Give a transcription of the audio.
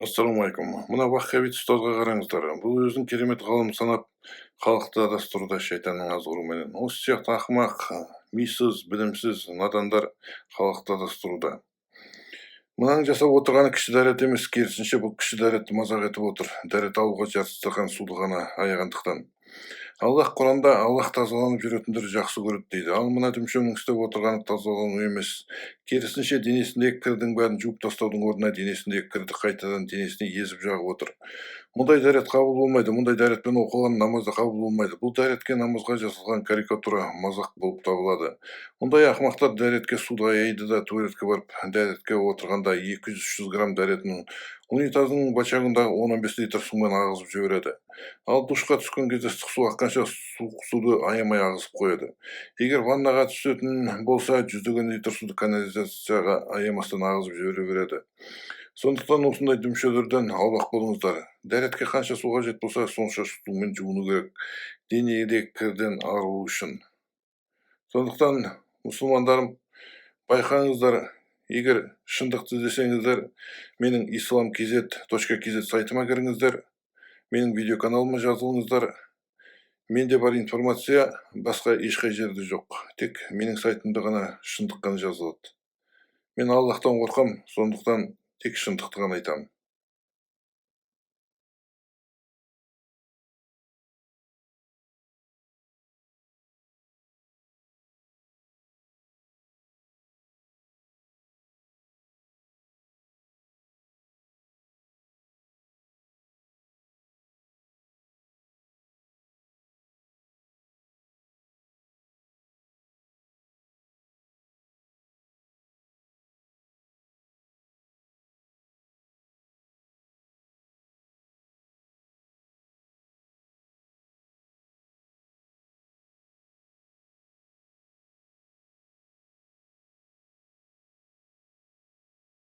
Ассалаумағалейкум. Мына Ваххабит ұстазға қараңыздар. Бұл өзін керемет ғалым санап, халықты адастыруда шайтанның азғыруменен. Осы сияқты ақымақ, мисыз, білімсіз, надандар халықты адастыруда. Мынаның жасап отырғаны кіші дәрет емес, керісінше бұл кіші дәретті мазақ етіп отыр. Дәрет алуға жарты стақан суды ғана аяғандықтан. Аллах Құранда Аллах тазаланып жүретіндер жақсы көреді дейді. Ал мына дүмшенің істеп отырғаны тазалану емес. Керісінше денесіндегі кірдің бәрін жуып тастаудың орнына денесіндегі кірді қайтадан денесіне езіп жағып отыр. Мұндай дәрет қабыл болмайды. Мұндай дәретпен оқылған намаз да қабыл болмайды. Бұл дәретке намазға жасалған карикатура мазақ болып табылады. Мұндай ақымақтар дәретке суды аяйды да туалетке барып дәретке отырғанда 200-300 грамм дәретін унитазының бачагындағы 10-15 литр сумен ағызып жібереді. Ал душқа түскен кезде ыстық су аққанша суық суды аямай ағызып қояды. Егер ваннаға түсетін болса, жүздеген литр суды канализацияға аямастан ағызып жібере береді. Сондықтан осындай дүмшелерден аулақ болыңыздар. Дәретке қанша су қажет болса, сонша сумен жуыну керек. Денедегі кірден арылу үшін. Сондықтан, мұсылмандарым, байқаңыздар, егер шындықты іздесеңіздер, менің islam.kz сайтыма кіріңіздер, менің видеоканалыма жазылыңыздар. Менде бар информация басқа ешқай жерде жоқ. Тек менің сайтымда ғана шындық қана жазылады. Мен Аллахтан қорқам, сондықтан тек шындықты ғана айтамын.